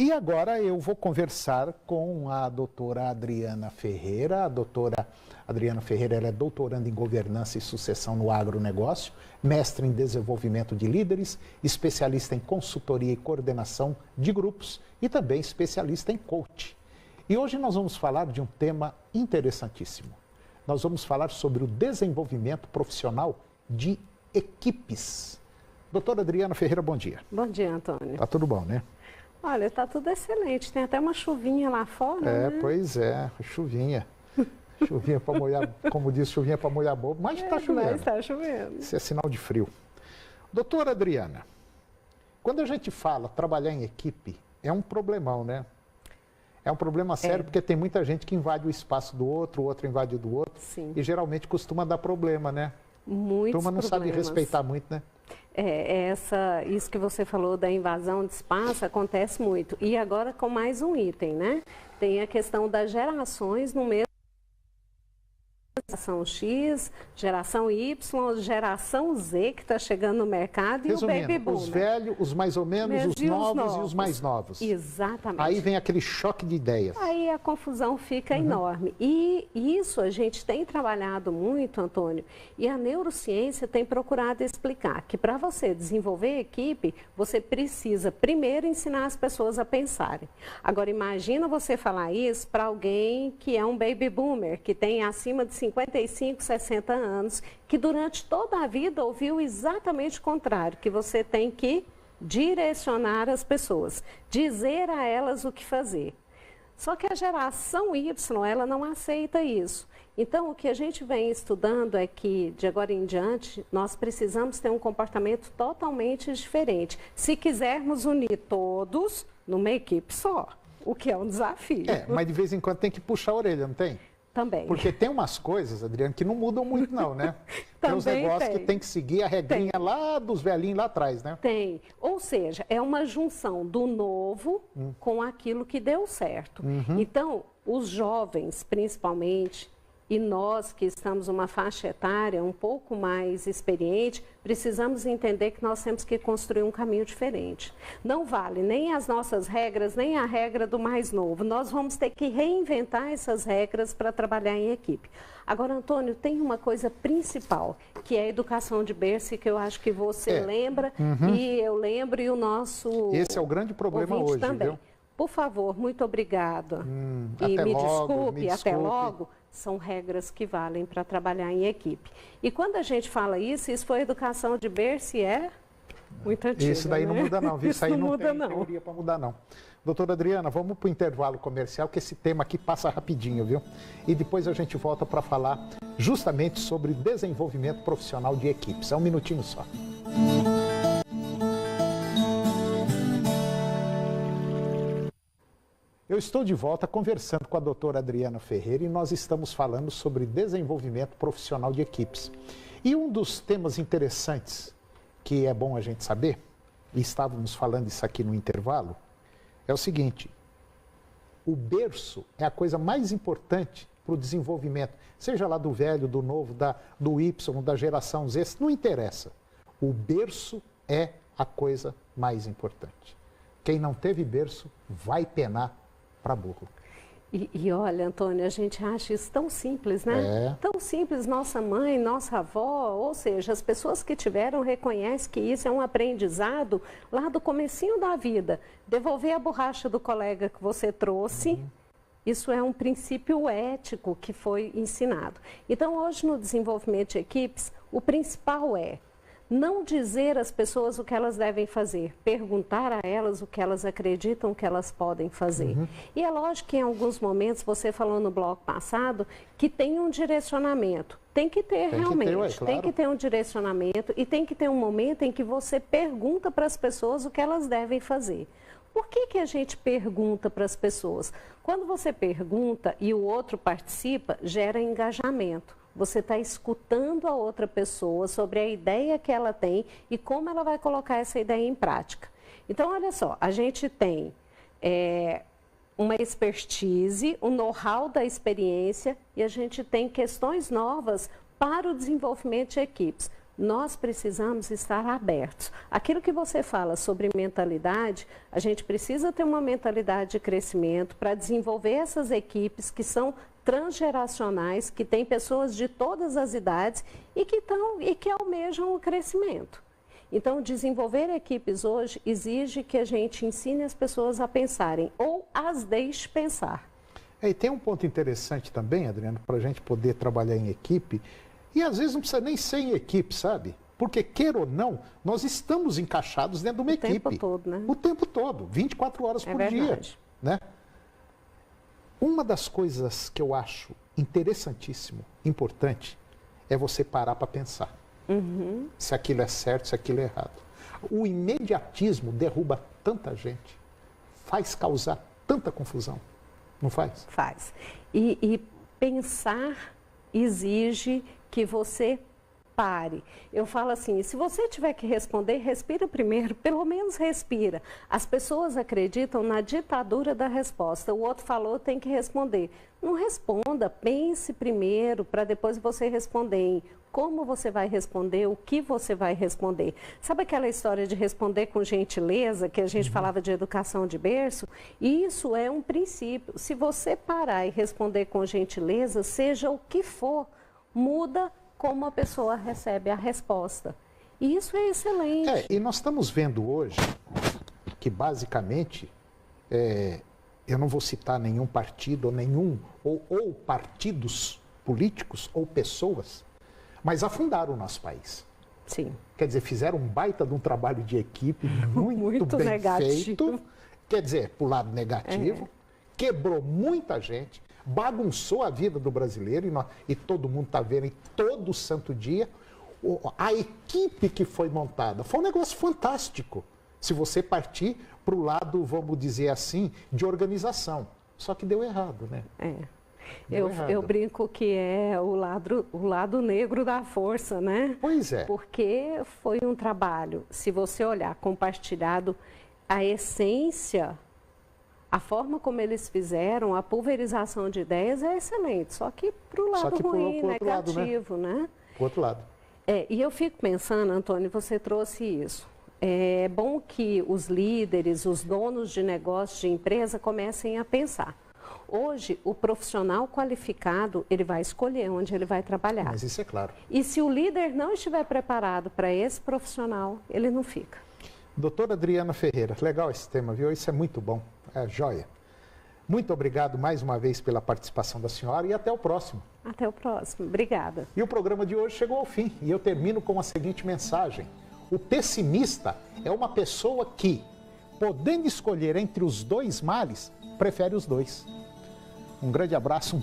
E agora eu vou conversar com a doutora Adriana Ferreira. A doutora Adriana Ferreira ela é doutoranda em governança e sucessão no agronegócio, mestre em desenvolvimento de líderes, especialista em consultoria e coordenação de grupos e também especialista em coaching. E hoje nós vamos falar de um tema interessantíssimo. Nós vamos falar sobre o desenvolvimento profissional de equipes. Doutora Adriana Ferreira, bom dia. Bom dia, Antônio. Tá tudo bom, né? Olha, tá tudo excelente. Tem até uma chuvinha lá fora, né? Pois é, chuvinha. Chuvinha para molhar, como disse, chuvinha para molhar bobo, mas está chovendo. Mas está chovendo. Isso é sinal de frio. Doutora Adriana, quando a gente fala trabalhar em equipe, é um problemão, né? É um problema sério porque tem muita gente que invade o espaço do outro, o outro invade o do outro. Sim. E geralmente costuma dar problema, né? Muitos A turma não sabe problemas. respeitar muito, né? Isso que você falou da invasão de espaço acontece muito. E agora com mais um item, né? Tem a questão das gerações no mesmo. Geração X, geração Y, geração Z que está chegando no mercado e resumindo, o Baby Boomer. os velhos, os mais ou menos, os novos e os mais novos. Exatamente. Aí vem aquele choque de ideias. Aí a confusão fica enorme. E isso a gente tem trabalhado muito, Antônio, e a neurociência tem procurado explicar que para você desenvolver equipe, você precisa primeiro ensinar as pessoas a pensarem. Agora, imagina você falar isso para alguém que é um baby boomer, que tem acima de 55, 60 anos, que durante toda a vida ouviu exatamente o contrário, que você tem que direcionar as pessoas, dizer a elas o que fazer. Só que a geração Y, ela não aceita isso. Então, o que a gente vem estudando é que, de agora em diante, nós precisamos ter um comportamento totalmente diferente. Se quisermos unir todos numa equipe só, o que é um desafio. Mas de vez em quando tem que puxar a orelha, não tem? Também. Porque tem umas coisas, Adriano, que não mudam muito não, né? Tem uns negócios que tem que seguir a regrinha lá dos velhinhos lá atrás, né? Tem. Ou seja, é uma junção do novo com aquilo que deu certo. Então, os jovens, principalmente, e nós que estamos numa faixa etária um pouco mais experiente, precisamos entender que nós temos que construir um caminho diferente. Não vale nem as nossas regras, nem a regra do mais novo. Nós vamos ter que reinventar essas regras para trabalhar em equipe. Agora, Antônio, tem uma coisa principal, que é a educação de berço, que eu acho que você lembra, e eu lembro, e o nosso Esse é o grande problema hoje, também. Viu? Por favor, muito obrigado. E me desculpe. até logo. São regras que valem para trabalhar em equipe. E quando a gente fala isso foi educação de berço e é muito antiga. Isso daí não muda não, viu? Isso aí não muda não. Teoria para mudar não. Doutora Adriana, vamos para o intervalo comercial, que esse tema aqui passa rapidinho, viu? E depois a gente volta para falar justamente sobre desenvolvimento profissional de equipes. É um minutinho só. Eu estou de volta conversando com a doutora Adriana Ferreira e nós estamos falando sobre desenvolvimento profissional de equipes. E um dos temas interessantes que é bom a gente saber, e estávamos falando isso aqui no intervalo, é o seguinte: o berço é a coisa mais importante para o desenvolvimento, seja lá do velho, do novo, do Y, da geração Z, não interessa. O berço é a coisa mais importante. Quem não teve berço vai penar para burro. E olha, Antônio, a gente acha isso tão simples, né? Tão simples, nossa mãe, nossa avó, ou seja, as pessoas que tiveram reconhecem que isso é um aprendizado lá do comecinho da vida. Devolver a borracha do colega que você trouxe, isso é um princípio ético que foi ensinado. Então, hoje no desenvolvimento de equipes, o principal é não dizer às pessoas o que elas devem fazer, perguntar a elas o que elas acreditam que elas podem fazer. E é lógico que em alguns momentos, você falou no bloco passado, que tem um direcionamento. Tem que ter realmente, tem que ter um direcionamento e tem que ter um momento em que você pergunta para as pessoas o que elas devem fazer. Por que a gente pergunta para as pessoas? Quando você pergunta e o outro participa, gera engajamento. Você está escutando a outra pessoa sobre a ideia que ela tem e como ela vai colocar essa ideia em prática. Então, olha só, a gente tem uma expertise, um know-how da experiência e a gente tem questões novas para o desenvolvimento de equipes. nós precisamos estar abertos. Aquilo que você fala sobre mentalidade, a gente precisa ter uma mentalidade de crescimento para desenvolver essas equipes que são transgeracionais, que têm pessoas de todas as idades e que almejam o crescimento. Então, desenvolver equipes hoje exige que a gente ensine as pessoas a pensarem ou as deixe pensar. E tem um ponto interessante também, Adriana, para a gente poder trabalhar em equipe. E às vezes não precisa nem ser em equipe, sabe? Porque, queira ou não, nós estamos encaixados dentro de uma equipe. O tempo todo, né? O tempo todo, 24 horas por dia. Né? Uma das coisas que eu acho interessantíssimo, importante, é você parar para pensar. Se aquilo é certo, se aquilo é errado. O imediatismo derruba tanta gente, faz causar tanta confusão. Não faz? Faz. E pensar exige que você pare. Eu falo assim, se você tiver que responder, respira primeiro, pelo menos respira. As pessoas acreditam na ditadura da resposta. O outro falou, tem que responder. Não responda, pense primeiro para depois você responder. Como você vai responder, o que você vai responder. Sabe aquela história de responder com gentileza, que a gente falava de educação de berço? Isso é um princípio. Se você parar e responder com gentileza, seja o que for, muda como a pessoa recebe a resposta. E isso é excelente. E nós estamos vendo hoje que, basicamente, eu não vou citar nenhum partido ou partidos políticos ou pessoas, mas afundaram o nosso país. Sim. Quer dizer, fizeram um baita de um trabalho de equipe muito bem feito. Quer dizer, para o lado negativo, quebrou muita gente, bagunçou a vida do brasileiro e todo mundo está vendo, e todo santo dia, a equipe que foi montada. Foi um negócio fantástico, se você partir para o lado, vamos dizer assim, de organização. Só que deu errado, né? Eu brinco que é o lado negro da força, né? Pois é. Porque foi um trabalho, se você olhar compartilhado, a essência, a forma como eles fizeram, a pulverização de ideias é excelente, só que para o lado ruim, negativo, né? Para o outro lado. E eu fico pensando, Antônio, você trouxe isso. É bom que os líderes, os donos de negócio, de empresa, comecem a pensar. Hoje, o profissional qualificado, ele vai escolher onde ele vai trabalhar. Mas isso é claro. E se o líder não estiver preparado para esse profissional, ele não fica. Doutora Adriana Ferreira, legal esse tema, viu? Isso é muito bom, é joia. Muito obrigado mais uma vez pela participação da senhora e até o próximo. Até o próximo, obrigada. E o programa de hoje chegou ao fim e eu termino com a seguinte mensagem. O pessimista é uma pessoa que, podendo escolher entre os dois males, prefere os dois. Um grande abraço,